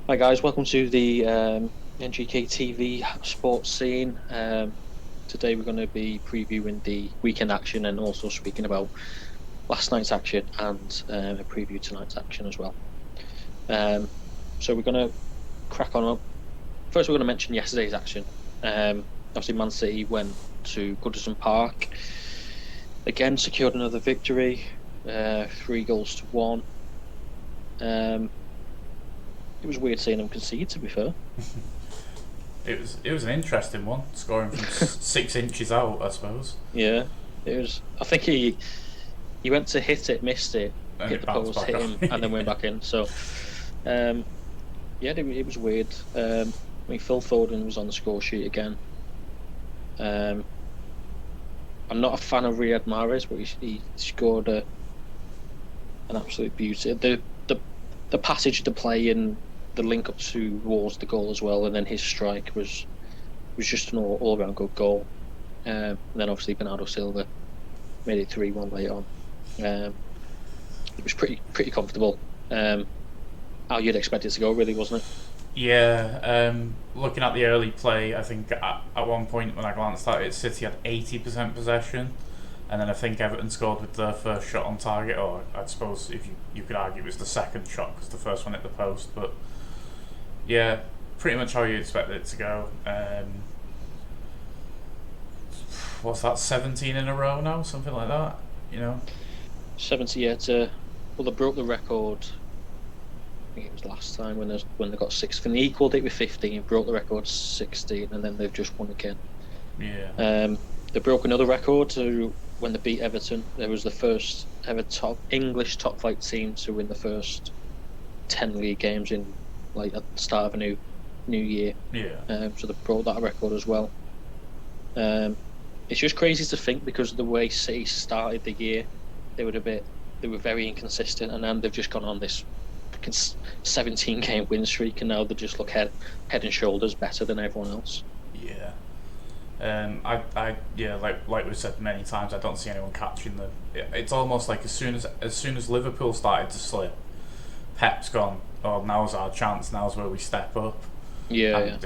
Hi guys, welcome to the NGTV sports scene. Today we're going to be previewing the weekend action and also speaking about last night's action and a preview tonight's action as well. Um, so we're going to crack on up. First, we're going to mention yesterday's action. Obviously, Man City went to Goodison Park again, secured another victory, 3-1. It was weird seeing them concede, to be fair. It was an interesting one, scoring from 6 inches out, I suppose, Yeah, it was. I think he went to hit it, missed it, and hit it the bounced post, back hit off. him, and then went back in. So, um, yeah, it was weird. Phil Foden was on the score sheet again. Um, I'm not a fan of Riyad Mahrez, but he scored an absolute beauty. The passage of the play and the link up towards the goal as well, and then his strike was just an all round good goal. And then obviously Bernardo Silva made it 3-1 later on. It was pretty comfortable. How you'd expect it to go, really, wasn't it? Yeah, looking at the early play, I think at one point when I glanced at it, City had 80% possession, and then I think Everton scored with their first shot on target, or I suppose if you could argue it was the second shot because the first one hit the post, but yeah, pretty much how you expected it to go. What's that, 17 in a row now, something like that, you know? 70 yeah, well, they broke the record. I think it was last time when they got sixth, and they equalled it with 15, broke the record 16, and then they've just won again. Yeah. They broke another record when they beat Everton. There was the first ever English top flight team to win the first 10 league games in like at the start of a new year. Yeah. So they broke that record as well. It's just crazy to think because of the way City started the year, they were very inconsistent, and then they've just gone on this 17 game win streak, and now they just look head and shoulders better than everyone else. Yeah. Yeah, like we said many times, I don't see anyone catching them. It's almost like as soon as Liverpool started to slip, Pep's gone. Oh, now's our chance. Now's where we step up. Yeah, And yeah,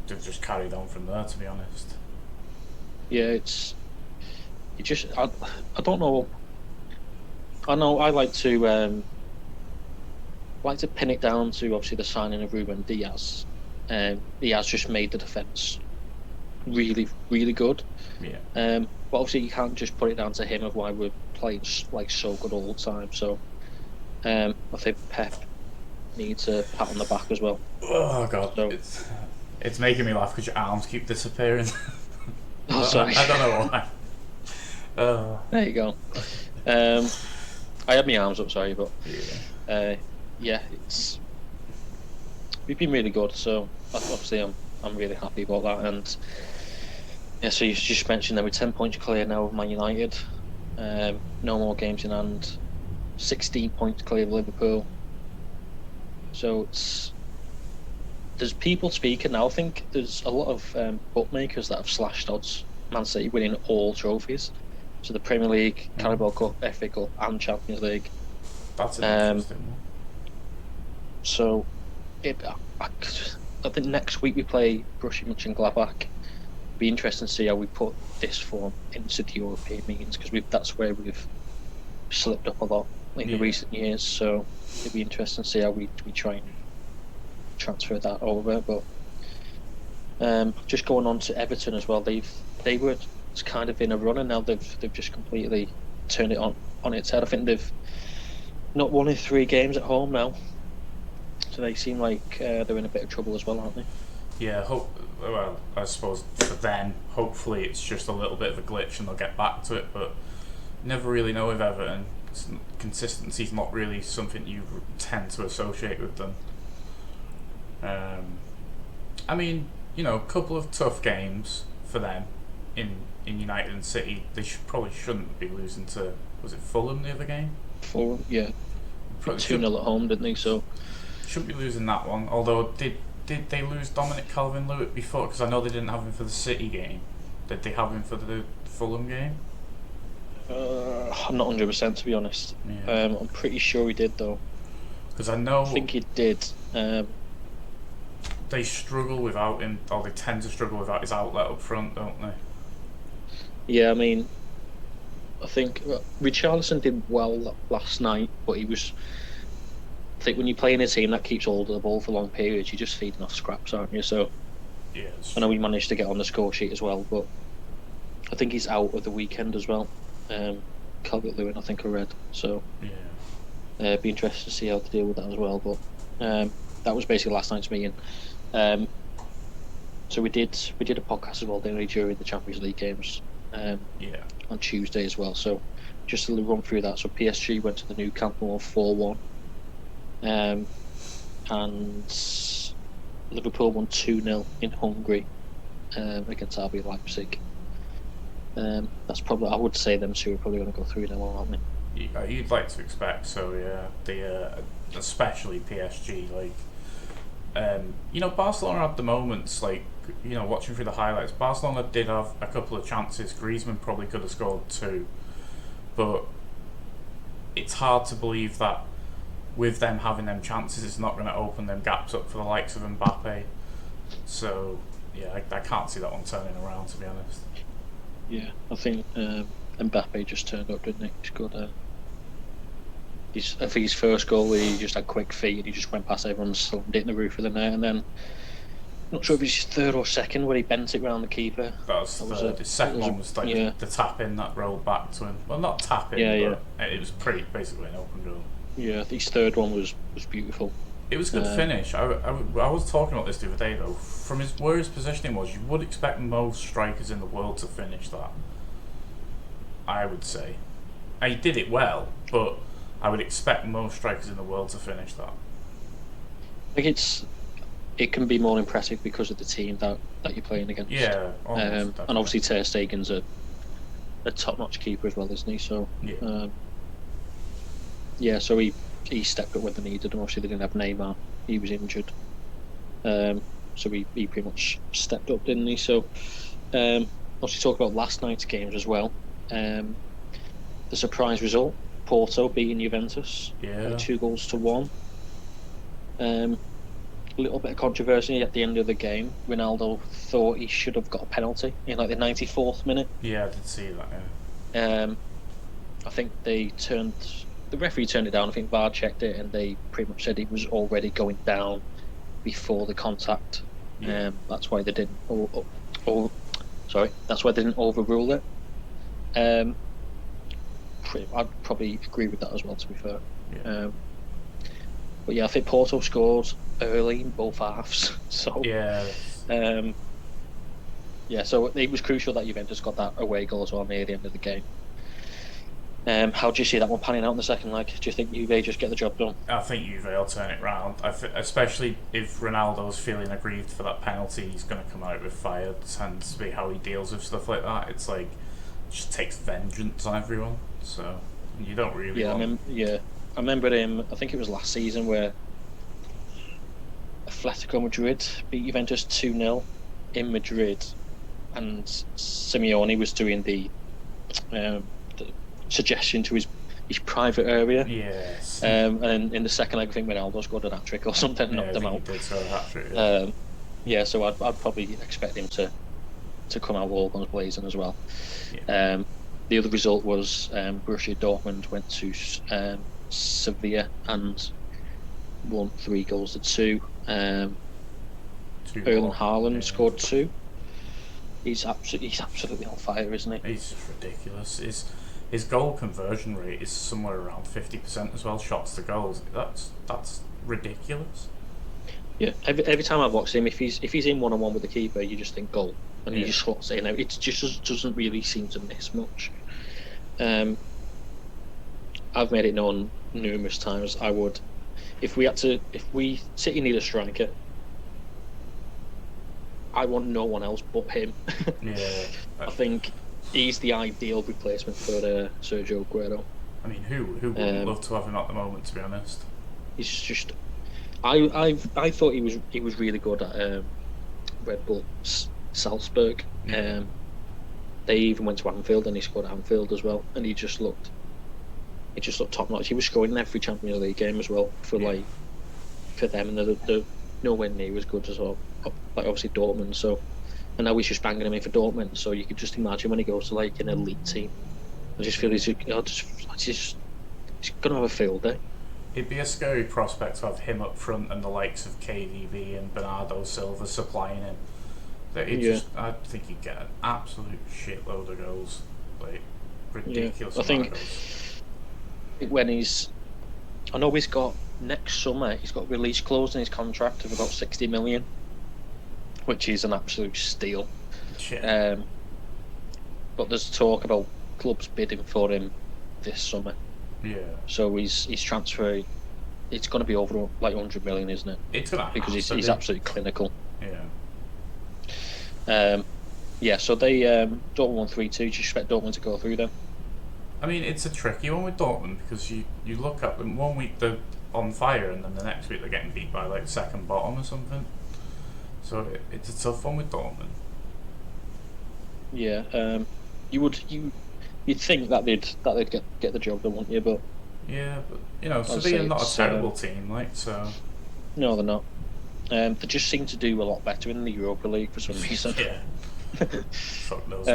they've just carried on from there. To be honest. yeah. I don't know. I know I like to pin it down to obviously the signing of Ruben Diaz. He has just made the defence really, really good. Yeah. But obviously you can't just put it down to him of why we're playing like so good all the time. So I think Pep needs a pat on the back as well. Oh god, So it's making me laugh because your arms keep disappearing. oh sorry, I don't know why. there you go. I had my arms up, sorry, but Yeah. yeah, we've been really good. So obviously I'm really happy about that. And yeah, so you just mentioned that we're 10 points clear now of Man United. No more games in hand. 16 points clear of Liverpool. So there's people speaking now. I think there's a lot of bookmakers that have slashed odds. Man City winning all trophies. So the Premier League, Carabao Cup, FA Cup, and Champions League. That's an interesting one. So I think next week we play Borussia Mönchengladbach. Be interesting to see how we put this form into the European meetings because that's where we've slipped up a lot in the recent years. So it'd be interesting to see how we try and transfer that over. But just going on to Everton as well, they were kind of in a run, and now they've just completely turned it on its head. I think they've not won in 3 games at home now, so they seem like they're in a bit of trouble as well, aren't they? Yeah, well, I suppose for them, hopefully it's just a little bit of a glitch and they'll get back to it, but never really know with Everton. Consistency's not really something you tend to associate with them. I mean, a couple of tough games for them in United and City. They probably shouldn't be losing to, was it Fulham the other game? Fulham, yeah, Probably 2-0 at home, didn't they? So shouldn't be losing that one. Although, did they lose Dominic Calvin-Lewin before? Because I know they didn't have him for the City game. Did they have him for the Fulham game? I'm not 100% to be honest. Yeah. I'm pretty sure he did though. Because I know. I think he did. they struggle without him, or they tend to struggle without his outlet up front, don't they? Yeah, I mean, I think Richarlison did well last night, but he was. I think when you play in a team that keeps hold of the ball for long periods, you're just feeding off scraps, aren't you? So Yeah, it's I know true. he managed to get on the score sheet as well, but I think he's out of the weekend as well. Calvert-Lewin, I think I read. So Yeah. be interested to see how to deal with that as well. But that was basically last night's meeting. Um, so we did a podcast as well, didn't we, during the Champions League games Yeah. on Tuesday as well. So just to run through that. So PSG went to the Nou Camp 4-1, and Liverpool won 2-0 in Hungary against RB Leipzig. That's probably, I would say, them two are probably going to go through now, aren't they? You'd like to expect so, yeah. The especially PSG, like, Barcelona had the moments, like, watching through the highlights. Barcelona did have a couple of chances. Griezmann probably could have scored two, but it's hard to believe that with them having them chances, it's not going to open them gaps up for the likes of Mbappe. So yeah, I can't see that one turning around, to be honest. Yeah, I think Mbappe just turned up, didn't he? He scored I think his first goal, he just had quick feet and he just went past everyone and slammed it in the roof of the net. And then, not sure if it's his third or second, where he bent it round the keeper. That was third. His second one was like yeah, the tap in that rolled back to him. Well, not tap in, yeah. but it was pretty basically an open goal. Yeah, his third one was beautiful. It was a good finish. I was talking about this the other day though. From where his positioning was, you would expect most strikers in the world to finish that. I would say. He did it well, but I would expect most strikers in the world to finish that. I think it can be more impressive because of the team that you're playing against. Yeah, almost, and obviously Ter Stegen's a top-notch keeper as well, isn't he? So so he stepped up when they needed him. Obviously they didn't have Neymar; he was injured. So he pretty much stepped up, didn't he? So obviously talk about last night's games as well. The surprise result: Porto beating Juventus by 2-1. A little bit of controversy at the end of the game. Ronaldo thought he should have got a penalty in like the 94th minute. Yeah, I did see that. Yeah. I think the referee turned it down. I think VAR checked it, and they pretty much said he was already going down before the contact. Yeah. That's why they didn't. That's why they didn't overrule it. I'd probably agree with that as well, to be fair. Yeah. But yeah, I think Porto scored early in both halves. So so it was crucial that Juventus got that away goal as well near the end of the game. How do you see that one panning out in the second leg? Do you think Juve just get the job done? I think Juve will turn it round. Especially if Ronaldo's feeling aggrieved for that penalty, he's going to come out with fire. It tends to be how he deals with stuff like that. It's like just takes vengeance on everyone. So you don't really. I remember him. I think it was last season where Atletico Madrid beat Juventus 2-0 in Madrid, and Simeone was doing the suggestion to his private area. Yes. And in the second leg, I think Ronaldo scored an hat-trick or something and knocked them out. He did score a hat-trick. So I'd probably expect him to come out all guns blazing as well. Yeah. The other result was Borussia Dortmund went to Sevilla and won 3-2. Erling Haaland scored 2. He's absolutely on fire, isn't he? He's ridiculous. His goal conversion rate is somewhere around 50% as well. Shots to goals. That's ridiculous. Yeah. Every time I've watched him, if he's in 1-on-1 with the keeper, you just think goal, and he just slots it in. It just doesn't really seem to miss much. I've made it known numerous times. I would, if City need a striker, I want no one else but him. Yeah. I think he's the ideal replacement for Sergio Aguero. I mean, who wouldn't love to have him at the moment? To be honest, he's just. I thought he was really good at Red Bull Salzburg. Yeah. They even went to Anfield and he scored at Anfield as well, and he just looked top notch. He was scoring in every Champions League game as well for them, and the nowhere near as good as like obviously Dortmund. So, and now he's just banging him in for Dortmund. So you could just imagine when he goes to like an elite team. I just feel he's gonna have a field day. It'd be a scary prospect to have him up front and the likes of KDB and Bernardo Silva supplying him. I think he'd get an absolute shitload of goals, like ridiculous. I think I know he's got next summer. He's got release clause in his contract of about 60 million, which is an absolute steal. Yeah. But there's talk about clubs bidding for him this summer. Yeah. So his transfer, it's going to be over like 100 million, isn't it? It's gonna because he's absolutely clinical. Yeah. So they Dortmund won 3-2. Do you expect Dortmund to go through them? I mean, it's a tricky one with Dortmund because you look at them 1 week they're on fire and then the next week they're getting beat by like second bottom or something. So it's a tough one with Dortmund. Yeah. You'd think that they'd get the job done, wouldn't you? But yeah, but Sevilla not a terrible team, like so. No, they're not. They just seem to do a lot better in the Europa League for some reason. Yeah. Fuck knows.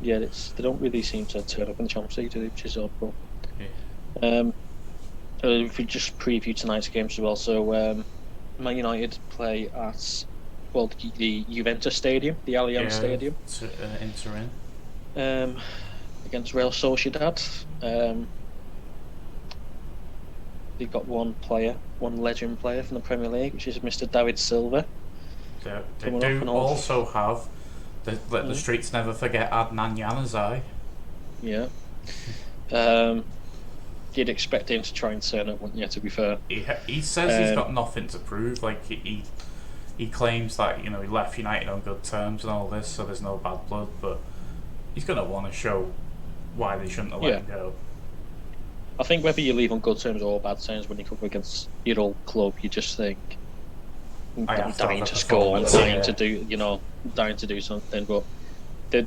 Yeah, they don't really seem to turn up in the Champions League, do they? Which is odd. But if we just preview tonight's games as well, so Man United play at the Juventus Stadium, the Allianz Stadium. Inter against Real Sociedad. They've got one legend player from the Premier League, which is Mr. David Silva. They do also have let the streets never forget Adnan Januzaj. Yeah. You'd expect him to try and turn up, wouldn't you? To be fair, he says he's got nothing to prove. Like he claims that he left United on good terms and all this, so there's no bad blood. But he's gonna want to show why they shouldn't have let him go. I think whether you leave on good terms or bad terms, when you come against your old club, you just think, I'm dying to score, I'm dying to do something. But they're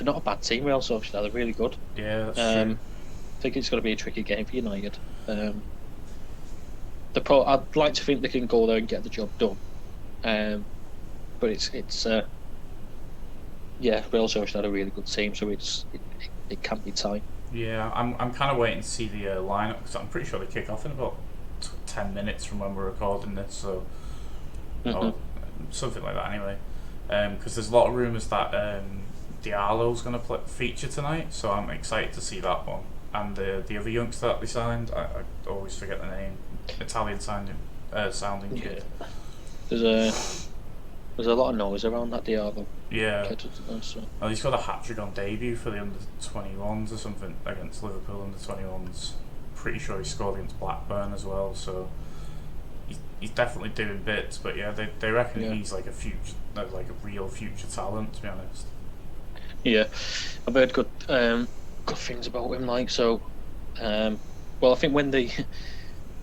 not a bad team, Real Sociedad. They're really good. Yeah, that's true. I think it's going to be a tricky game for United. I'd like to think they can go there and get the job done. But it's Real Sociedad are a really good team, so it can be tight. Yeah, I'm kind of waiting to see the lineup because I'm pretty sure they kick off in about 10 minutes from when we're recording this, so something like that anyway. Because there's a lot of rumours that Diallo's going to feature tonight, so I'm excited to see that one. And the other youngster that they signed, I always forget the name, Italian sounding kid. There's a lot of noise around that Diallo. Yeah. Kid, so. Well, he's got a hat-trick on debut for the under-21s or something against Liverpool under-21s. Pretty sure he scored against Blackburn as well, so he's definitely doing bits. But yeah, they reckon he's like a real future talent, to be honest. Yeah, I've heard good things about him. I think when they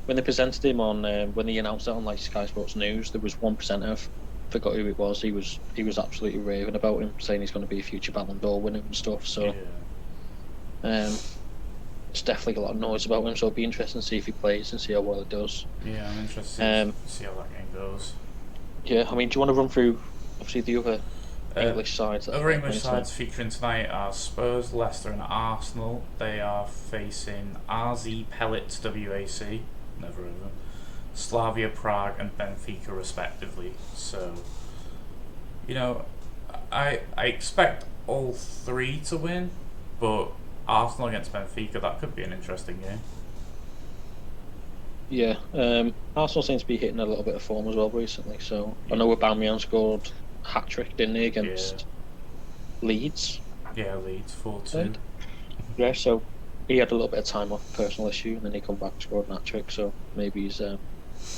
presented him on when they announced it on like Sky Sports News, there was one presenter. Forgot who it was. He was absolutely raving about him, saying he's going to be a future Ballon d'Or winner and stuff. So, it's definitely got a lot of noise about him. So it'll be interesting to see if he plays and see how well it does. Yeah, I'm interested to see how that game goes. Yeah, I mean, do you want to run through obviously the other English sides? Other English sides featuring tonight are Spurs, Leicester, and Arsenal. They are facing RZ Pellets WAC. Never heard of them. Slavia Prague and Benfica respectively. So, I expect all three to win, but Arsenal against Benfica, that could be an interesting game. Yeah, Arsenal seems to be hitting a little bit of form as well recently. So I know Aubameyang scored a hat-trick, didn't he, against Leeds? Yeah, Leeds 4-2. Yeah, so he had a little bit of time off, personal issue, and then he come back and scored a hat-trick. So maybe he's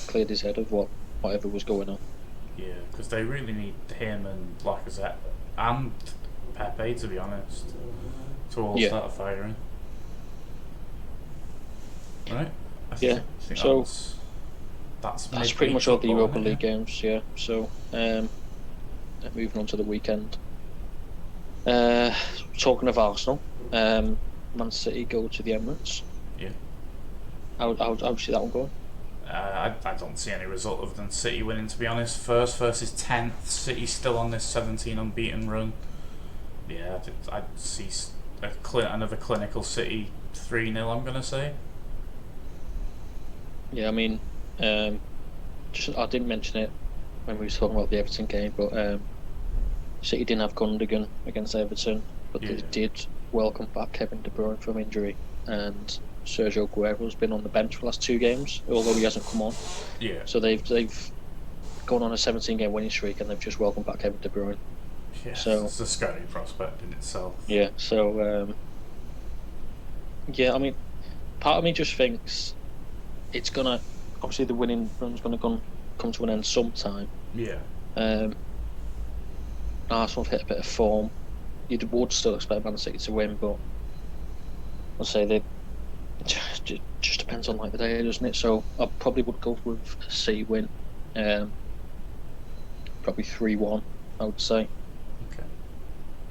cleared his head of whatever was going on. Yeah, because they really need him and Lacazette and Pepe, to be honest, to all start firing. Right? I think so that's pretty much all the Europa League games. Yeah. So moving on to the weekend. Talking of Arsenal, Man City go to the Emirates. Yeah. How do you see that one going? I don't see any result other than City winning, to be honest. First versus 10th. City's still on this 17 unbeaten run. Yeah, I'd see another clinical City 3-0, I'm going to say. Yeah, I mean, just I didn't mention it when we were talking about the Everton game, but City didn't have Gundogan against Everton, but they did welcome back Kevin De Bruyne from injury, and Sergio Aguero's been on the bench for the last 2 games, although he hasn't come on. Yeah. So they've gone on a 17-game winning streak, and they've just welcomed back Kevin De Bruyne. Yeah, so it's a scary prospect in itself. Yeah. So yeah, I mean, part of me just thinks it's gonna obviously the winning run's gonna come to an end sometime. Yeah. Arsenal have hit a bit of form. You would still expect Man City to win, but I'll say it just depends on like the day, doesn't it? So I probably would go with a City win, probably 3-1. I would say. Okay.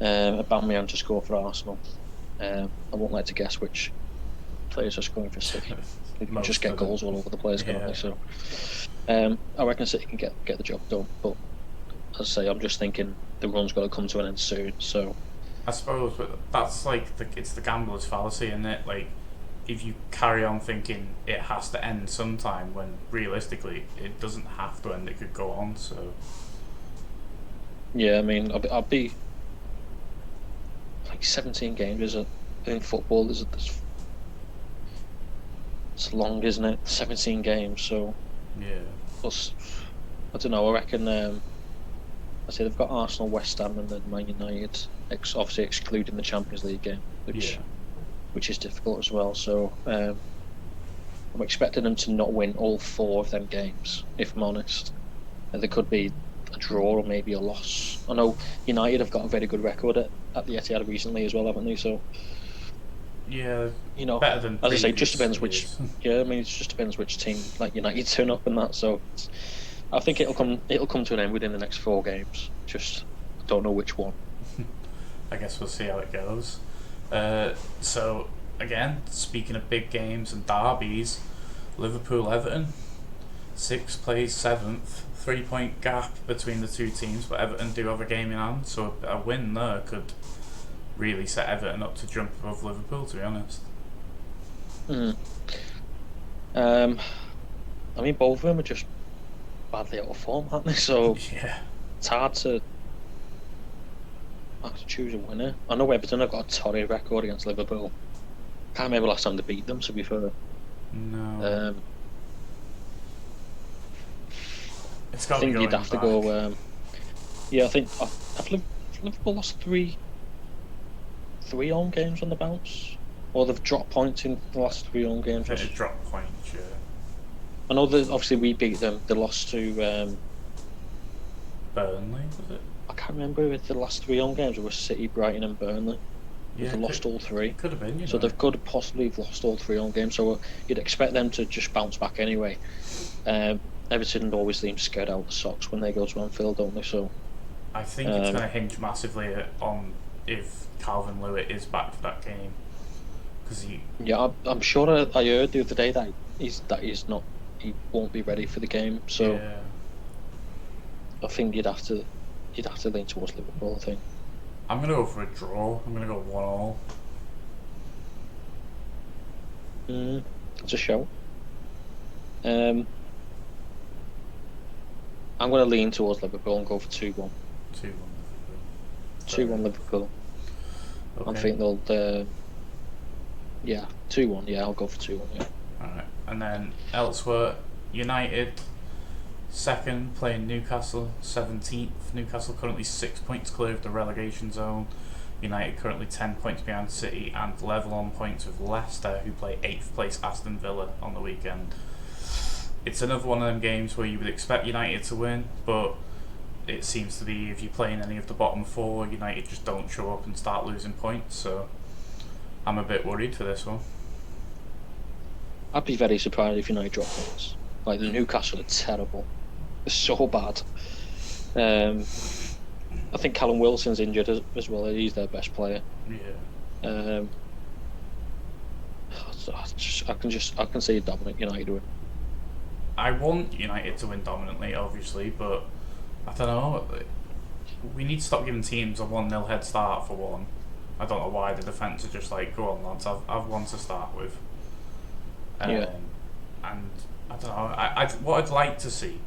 Aubameyang just go for Arsenal. I won't like to guess which players are scoring for City. They can just get goals all over the place, can't they? So I reckon City can get the job done, but as I say, I'm just thinking the run's got to come to an end soon. So I suppose, but that's like it's the gambler's fallacy, isn't it? Like, if you carry on thinking it has to end sometime, when realistically it doesn't have to end, it could go on. So yeah, I mean, I'll be like 17 games in football. It's long, isn't it? 17 games. So yeah. Plus, I don't know. I reckon. I say they've got Arsenal, West Ham, and then Man United. Obviously excluding the Champions League game, which is difficult as well. So I'm expecting them to not win all 4 of them games, if I'm honest. And there could be a draw or maybe a loss. I know United have got a very good record at the Etihad recently as well, haven't they? So yeah, you know, better than as I say, it just depends years. which. Yeah, I mean, it just depends which team like United turn up and that. So I think it'll come to an end within the next 4 games. Just don't know which one. I guess we'll see how it goes. So again, speaking of big games and derbies, Liverpool-Everton, 6th plays 7th, 3-point gap between the 2 teams, but Everton do have a game in hand, so a win there could really set Everton up to jump above Liverpool, to be honest. I mean, both of them are just badly out of form, aren't they? So yeah, it's hard to choose a winner. I know Everton have got a torrid record against Liverpool. Can't remember last time they beat them, to be fair. No. It's got I think you'd have back. to go. Yeah, I think have Liverpool lost three home games on the bounce, or they've dropped points in the last 3 home games. They dropped points, yeah. I know that obviously we beat them. They lost to Burnley, was it? I can't remember if the last 3 home games were City, Brighton, and Burnley. Yeah, they lost all 3. Could have been, so they could possibly have lost all 3 home games. So you'd expect them to just bounce back anyway. Everton always seems scared out the socks when they go to Anfield, don't they? So I think it's going to hinge massively on if Calvin Lewis is back for that game. Because I'm sure I heard the other day that he won't be ready for the game. So yeah. I think you'd have to lean towards Liverpool, I think. I'm going to go for a draw. I'm going to go 1-1. It's a show. I'm going to lean towards Liverpool and go for 2-1. 2-1 Liverpool. 2-1 Liverpool. Okay. I think they'll. 2-1. Yeah, I'll go for 2-1. Yeah. Alright, and then elsewhere, United 2nd playing Newcastle 17th. Newcastle currently 6 points clear of the relegation zone. United currently 10 points behind City and level on points with Leicester, who play 8th place Aston Villa on the weekend. It's another one of them games where you would expect United to win, but it seems to be if you're playing any of the bottom 4, United just don't show up and start losing points. So I'm a bit worried for this one. I'd be very surprised if United drop points. Like, the Newcastle are terrible. They're so bad. I think Callum Wilson's injured as well. He's their best player. Yeah. I can see a dominant United win. I want United to win dominantly, obviously, but I don't know. We need to stop giving teams a 1-0 head start for one. I don't know why the defence are just like, go on lads, I've one to start with. Yeah. And I don't know. What I'd like to see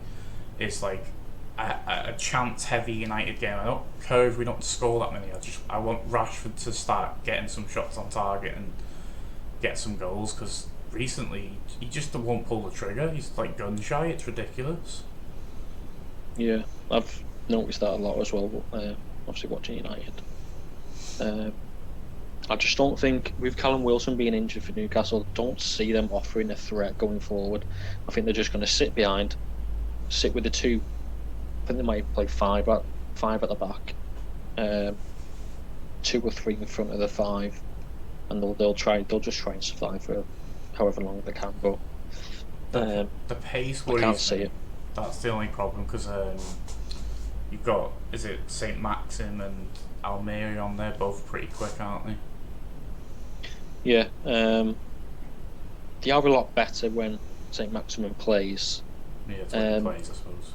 is like a chance-heavy United game. I don't care if we don't score that many. I want Rashford to start getting some shots on target and get some goals, because recently he just won't pull the trigger. He's like gun shy. It's ridiculous. Yeah, I've noticed that a lot as well. But, obviously, watching United, I just don't think, with Callum Wilson being injured for Newcastle, don't see them offering a threat going forward. I think they're just going to sit behind, sit with the two. I think they might play five at the back, 2 or 3 in front of the 5, and they'll just try and survive for however long they can. But the pace I can't worries see me. it. That's the only problem, because you've got, is it St Maxim and Almeria on there, both pretty quick, aren't they? Yeah, they are a lot better when St Maximin plays. Yeah, it's when he plays, I suppose.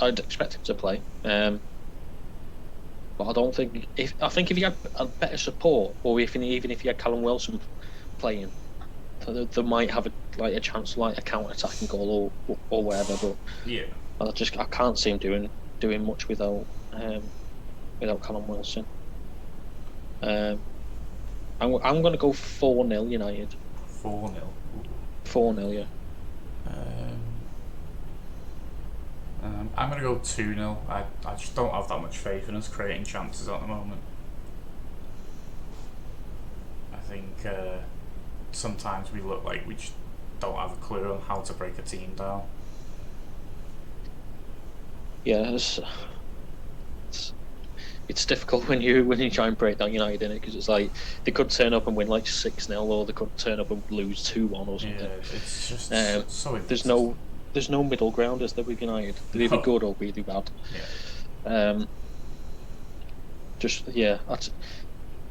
I'd expect him to play, but I don't think I think if he had a better support, or even if he had Callum Wilson playing, they might have a chance, like a counter attacking goal or whatever. But Yeah. I can't see him doing much without Callum Wilson. I'm going to go 4-0 United. 4-0. 4-0, yeah. I'm going to go 2-0. I just don't have that much faith in us creating chances at the moment. I think sometimes we look like we just don't have a clue on how to break a team down. Yeah, it's difficult when you try and break down United in it, because it's like they could turn up and win like 6-0, or they could turn up and lose 2-1 or something. Yeah, it's just so there's no middle ground, is there, with United? They're either good or really bad. Yeah.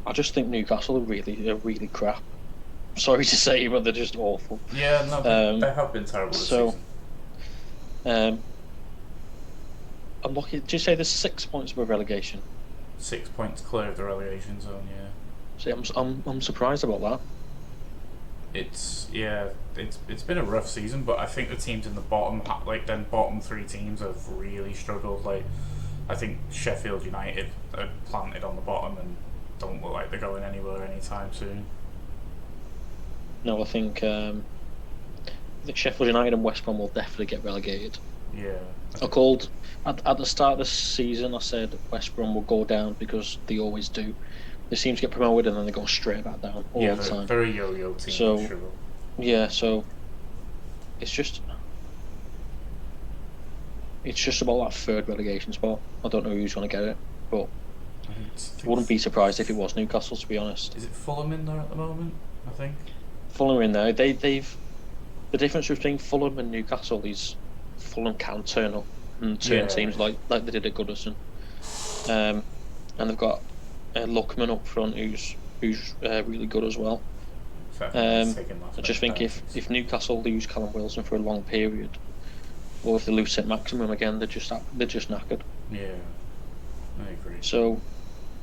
I just think Newcastle are really crap. Sorry to say, but they're just awful. Yeah, no, they have been terrible this season. I'm looking. Did you say there's 6 points above relegation? 6 points clear of the relegation zone. Yeah. See, I'm surprised about that. It's been a rough season, but I think the teams in the bottom, like then bottom 3 teams, have really struggled. Like, I think Sheffield United are planted on the bottom and don't look like they're going anywhere anytime soon. No, I think Sheffield United and West Brom will definitely get relegated. Yeah. I called at the start of the season. I said West Brom will go down because they always do. They seem to get promoted and then they go straight back down all the time. They're a yo-yo team. So, sure. Yeah, so it's just about that 3rd relegation spot. I don't know who's going to get it, but I wouldn't be surprised if it was Newcastle, to be honest. Is it Fulham in there at the moment? I think Fulham are in there. They've the difference between Fulham and Newcastle is Fulham can turn up and turn teams like they did at Goodison, and they've got Lookman up front who's really good as well. I just think if Newcastle lose Callum Wilson for a long period, or if they lose St Maximum again, they're just knackered. Yeah, I agree. So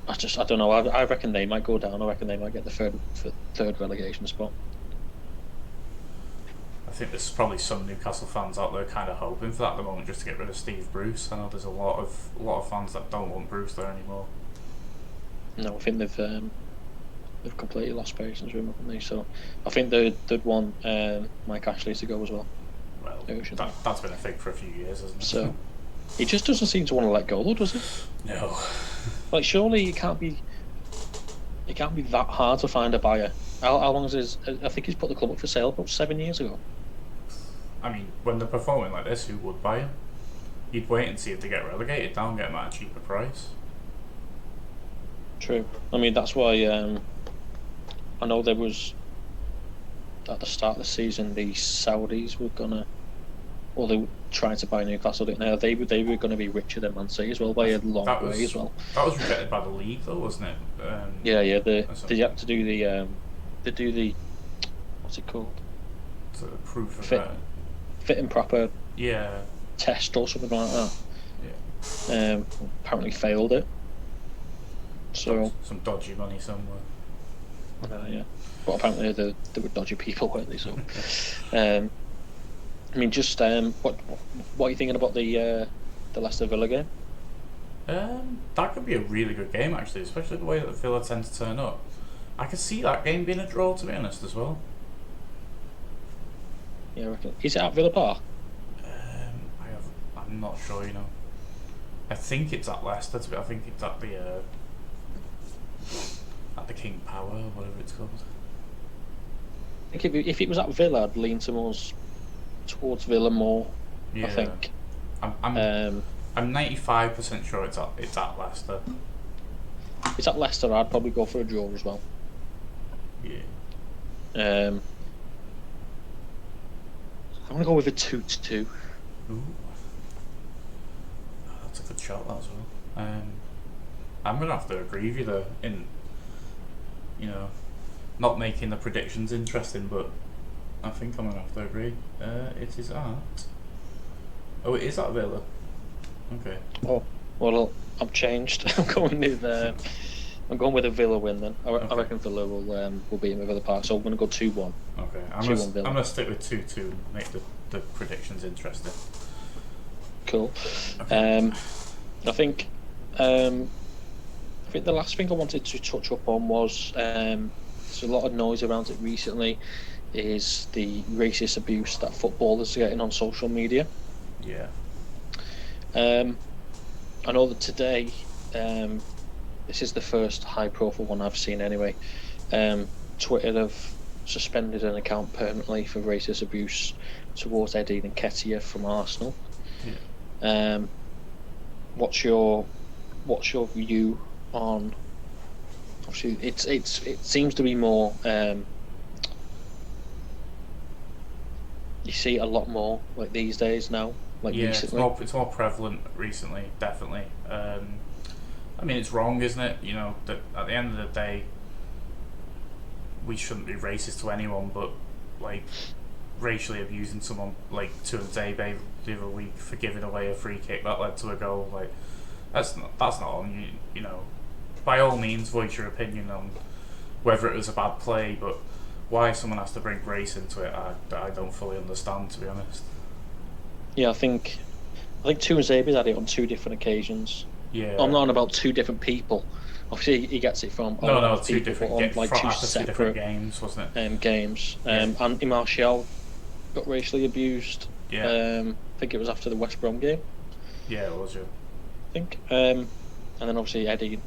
I don't know. I reckon they might go down. I reckon they might get the third relegation spot. I think there's probably some Newcastle fans out there kind of hoping for that at the moment, just to get rid of Steve Bruce. I know there's a lot of fans that don't want Bruce there anymore. No, I think they've completely lost patience with him, haven't they? So I think they'd want Mike Ashley to go as well. Well, that's been a thing for a few years, hasn't it? So he just doesn't seem to want to let go, though, does he? No. Like, surely it can't be that hard to find a buyer. How long is his? I think he's put the club up for sale about 7 years ago. I mean, when they're performing like this, who would buy him? You'd wait and see if they get relegated down, get them at a cheaper price. True. I mean, that's why I know there was, at the start of the season, the Saudis were gonna, or they were trying to buy Newcastle, didn't they? They were going to be richer than Man City as well by a long way as well. That was rejected by the league, though, wasn't it? Yeah. They had to do the what's it called? The proof of that. fit and proper Yeah. test or something like that. Yeah. Apparently failed it. So some dodgy money somewhere. yeah, but apparently they were dodgy people, weren't they? So, I mean, just what are you thinking about the Leicester Villa game? That could be a really good game actually, especially the way that Villa tend to turn up. I could see that game being a draw, to be honest, as well. Yeah, I reckon. Is it at Villa Park? I'm not sure, you know. I think it's at Leicester. I think it's at the King Power, or whatever it's called. I think if it was at Villa, I'd lean towards Villa more. Yeah. I think. I'm 95% sure it's at Leicester. If it's at Leicester, I'd probably go for a draw as well. Yeah. I'm gonna go with a 2-2. Ooh. That's a good shot, that as well. I'm gonna have to agree with you though, in not making the predictions interesting, but I think I'm gonna have to agree. It is at. Oh, it is at Villa. Okay. Oh, well, I've changed. I'm going with a Villa win then. I reckon Villa will be in Villa Park, so I'm going to go 2-1. Okay, I'm going to stick with 2-2 and make the predictions interesting. Cool. Okay. I think the last thing I wanted to touch up on was there's a lot of noise around it recently, is the racist abuse that footballers are getting on social media. Yeah. I know that today, this is the first high-profile one I've seen anyway. Twitter have suspended an account permanently for racist abuse towards Eddie Nketiah from Arsenal. Yeah. What's your view on? Obviously, it seems to be more. You see it a lot more like these days now. Like recently. It's more prevalent recently, definitely. I mean, it's wrong, isn't it? You know, that at the end of the day, we shouldn't be racist to anyone, but like racially abusing someone like Tuanzebe the other week for giving away a free kick that led to a goal, like that's not on you. You know, by all means, voice your opinion on whether it was a bad play, but why someone has to bring race into it, I don't fully understand, to be honest. Yeah, I think Tuanzebe's had it on 2 different occasions. Yeah. I'm not on about 2 different people. Obviously, he gets it from two different games, wasn't it? Games. Anthony Martial got racially abused. Yeah. I think it was after the West Brom game. Yeah, it was. Yeah. I think. And then obviously Eddie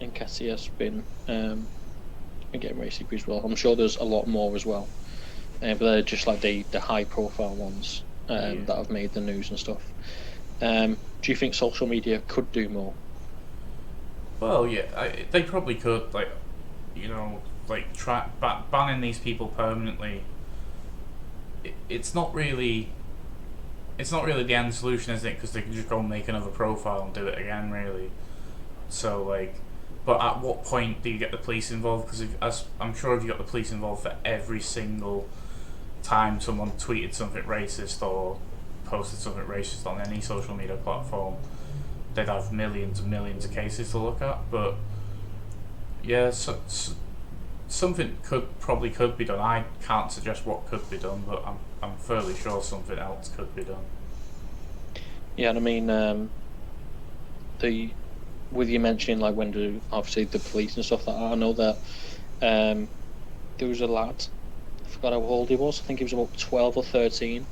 Nketiah's been getting racially abused as well. I'm sure there's a lot more as well. But they're just like the high-profile ones that have made the news and stuff. Do you think social media could do more? Well, yeah, they probably could. Like, banning these people permanently. It's not really the end solution, is it? Because they can just go and make another profile and do it again, really. So, like, but at what point do you get the police involved? Because I'm sure if you got the police involved for every single time someone tweeted something racist or posted something racist on any social media platform, they'd have millions and millions of cases to look at. But yeah, something could be done. I can't suggest what could be done, but I'm fairly sure something else could be done. Yeah, and I mean, with you mentioning like obviously the police and stuff like that, I know that there was a lad, I forgot how old he was. I think he was about 12 or 13.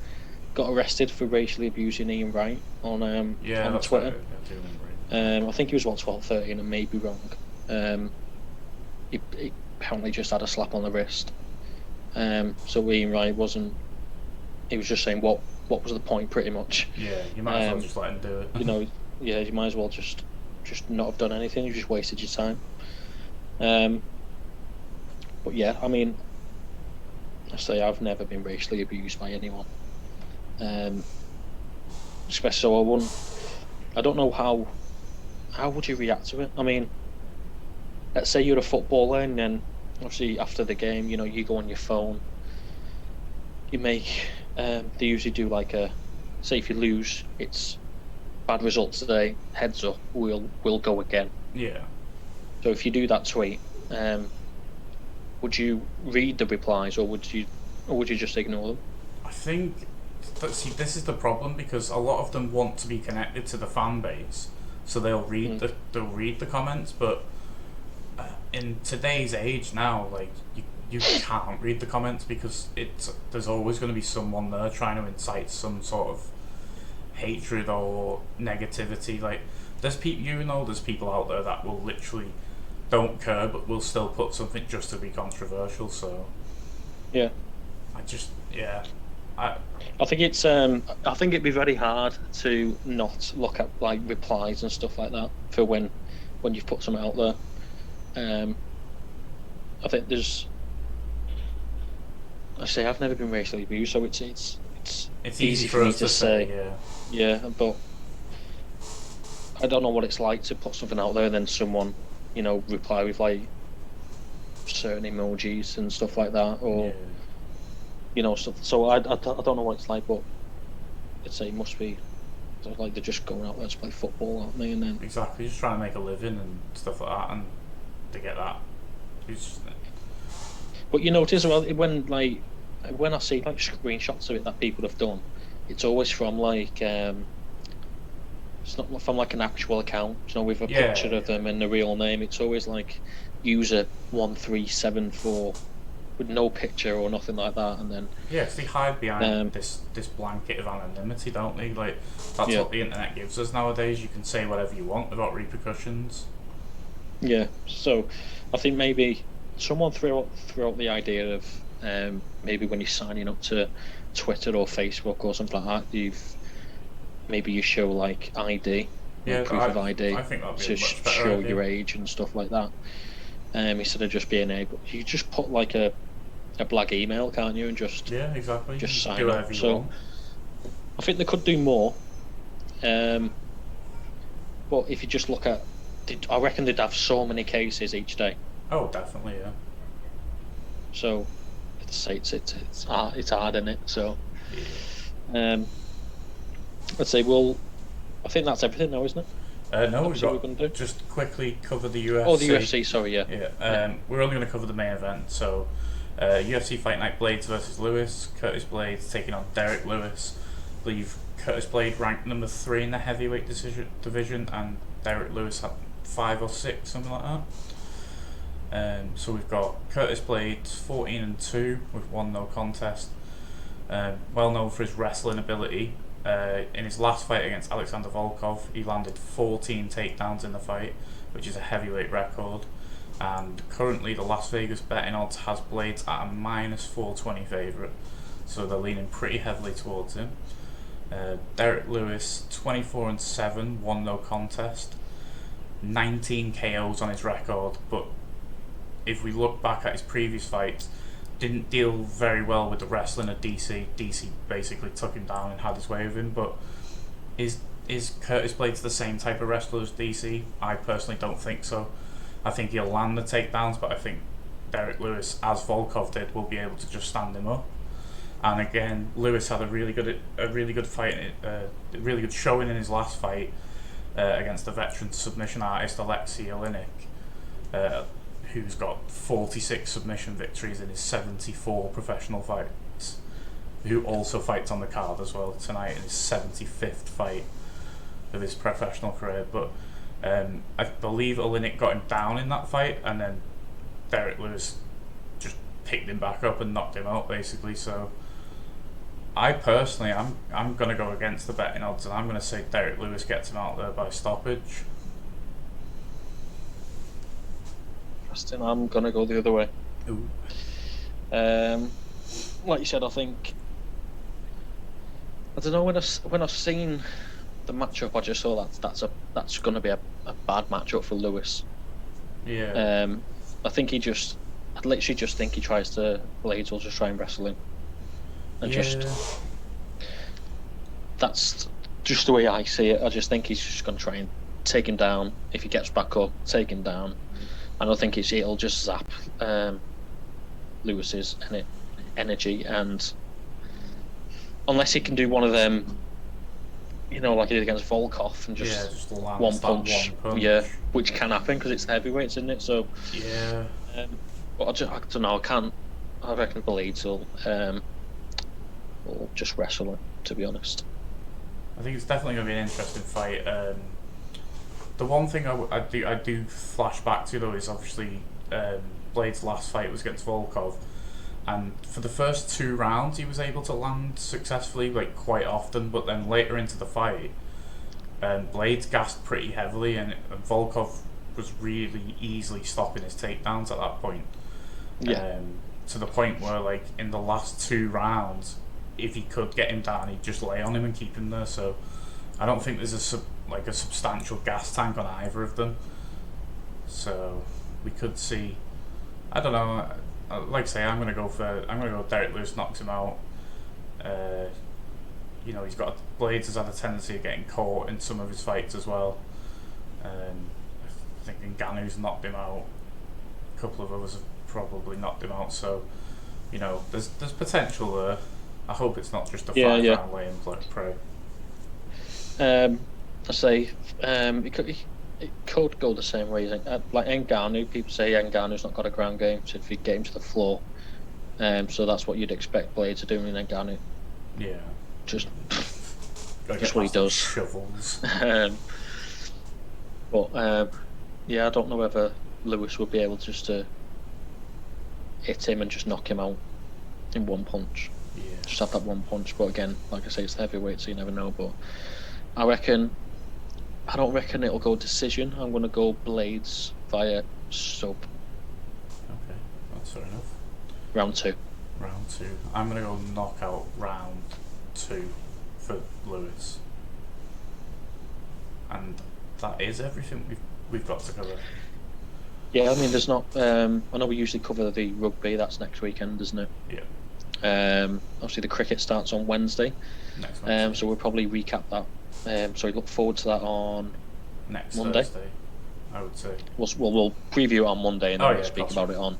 Got arrested for racially abusing Ian Wright on Twitter. Right. I think he was about 12, 13, and may be wrong. He apparently just had a slap on the wrist. So Ian Wright wasn't. He was just saying what was the point, pretty much. Yeah, you might as well just let him do it. You might as well just not have done anything. You just wasted your time. But yeah, I mean, I say I've never been racially abused by anyone. Especially so I don't know how would you react to it? I mean, let's say you're a footballer and then obviously after the game, you go on your phone, you make They usually do like say if you lose, it's bad results today. Heads up, we'll go again. Yeah. So if you do that tweet, would you read the replies or would you just ignore them? I think see, this is the problem because a lot of them want to be connected to the fan base, so they'll read the comments. But in today's age now, like you can't read the comments because there's always going to be someone there trying to incite some sort of hatred or negativity. Like there's people out there that will literally don't care but will still put something just to be controversial. So yeah, I think it's I think it'd be very hard to not look at like replies and stuff like that for when you've put something out there. I think I've never been racially abused, so it's easy for us to say. Yeah, but I don't know what it's like to put something out there and then someone, reply with like certain emojis and stuff like that, or stuff. So I don't know what it's like, but I'd say it must be like they're just going out there to play football, aren't they? And then exactly, just trying to make a living and stuff like that, and they get that. But you notice when I see like screenshots of it that people have done, it's always from like it's not from like an actual account, with a picture of them and the real name. It's always like user 1374 with no picture or nothing like that, and then they hide behind this blanket of anonymity, don't they? Like that's what the internet gives us nowadays. You can say whatever you want without repercussions. Yeah, so I think maybe someone threw out the idea of maybe when you're signing up to Twitter or Facebook or something like that, you show like ID, proof of ID, I think to show your age and stuff like that. Instead of just being able, you just put like a blag email, can't you, and just exactly, just sign do up. So I think they could do more. But if you just look at, I reckon they'd have so many cases each day. Oh, definitely, yeah. So it's hard, isn't it? So let's say, I think that's everything now, isn't it? No, we're going to just quickly cover the UFC. Oh, the UFC, sorry, yeah. We're only going to cover the main event. So, UFC Fight Night: Blades versus Lewis. Curtis Blades taking on Derek Lewis. I believe Curtis Blades ranked number 3 in the heavyweight division, and Derek Lewis had 5 or 6, something like that. So we've got Curtis Blades 14-2 with 1 no contest. Well known for his wrestling ability. In his last fight against Alexander Volkov, he landed 14 takedowns in the fight, which is a heavyweight record. And currently, the Las Vegas betting odds has Blades at a -420 favourite, so they're leaning pretty heavily towards him. Derek Lewis 24-7, 1 no contest, 19 KOs on his record. But if we look back at his previous fights, didn't deal very well with the wrestling of DC. DC basically took him down and had his way with him. But is Curtis Blades the same type of wrestler as DC? I personally don't think so. I think he'll land the takedowns, but I think Derek Lewis, as Volkov did, will be able to just stand him up. And again, Lewis had a really good fight, a really good showing in his last fight against the veteran submission artist Alexei Oleinik, who's got 46 submission victories in his 74 professional fights, who also fights on the card as well tonight in his 75th fight of his professional career. But I believe Oleinik got him down in that fight, and then Derek Lewis just picked him back up and knocked him out, basically. So I personally, I'm going to go against the betting odds, and I'm going to say Derek Lewis gets him out there by stoppage. I'm going to go the other way. Ooh. Like you said, I think, I don't know, when I've seen the matchup, I just saw that's going to be a bad matchup for Lewis. Yeah. I think I literally just think he tries to, Blades will just try and wrestle him. And that's just the way I see it. I just think he's just going to try and take him down. If he gets back up, take him down. I don't think it'll just zap Lewis's energy, and unless he can do one of them, like he did against Volkov and just land one that punch. one punch. Yeah, which can happen because it's the heavyweights, isn't it? So yeah. But I don't know. I reckon Blades will just wrestle it. To be honest. I think it's definitely going to be an interesting fight. The one thing I do flash back to though is obviously Blade's last fight was against Volkov, and for the first 2 rounds he was able to land successfully, like quite often, but then later into the fight, Blades gassed pretty heavily, and Volkov was really easily stopping his takedowns at that point. Yeah. To the point where, like, in the last 2 rounds, if he could get him down, he'd just lay on him and keep him there. So I don't think there's a substantial gas tank on either of them. So we could see. I don't know. Like I say, I'm gonna go Derek Lewis knocks him out. He's got Blades has had a tendency of getting caught in some of his fights as well. I think Ngannou's knocked him out. A couple of others have probably knocked him out. So, there's potential there. I hope it's not just a 5-round lay and prey. I say it could go the same way. Like Ngannou, people say Ngannou's not got a ground game, so if you get him to the floor, so that's what you'd expect Blade to do in Ngannou. Yeah. Just what he does. Shovels. But I don't know whether Lewis would be able just to hit him and just knock him out in one punch. Yeah. Just have that one punch. But again, like I say, it's the heavyweight, so you never know. But I don't reckon it'll go decision. I'm going to go Blades via sub. Okay, that's fair enough. Round 2. Round 2. I'm going to go knockout round 2 for Lewis. And that is everything we've got to cover. Yeah, I mean, there's not. I know we usually cover the rugby. That's next weekend, isn't it? Yeah. Obviously, the cricket starts on Wednesday. Next Wednesday. So we'll probably recap that. So we look forward to that on next Monday. Thursday, I would say. We'll preview it on Monday and then we'll speak about it on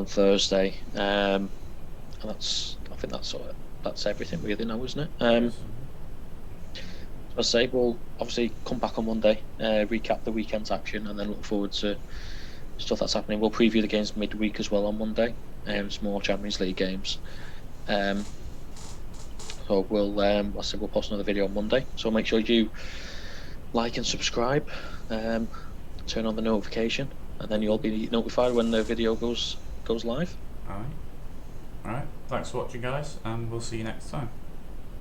Thursday. And I think that's everything really now, isn't it? Yes. I say we'll obviously come back on Monday, recap the weekend's action, and then look forward to stuff that's happening. We'll preview the games midweek as well on Monday. Some more Champions League games. So we'll post another video on Monday. So make sure you like and subscribe, turn on the notification, and then you'll be notified when the video goes live. All right. Thanks for watching, guys, and we'll see you next time.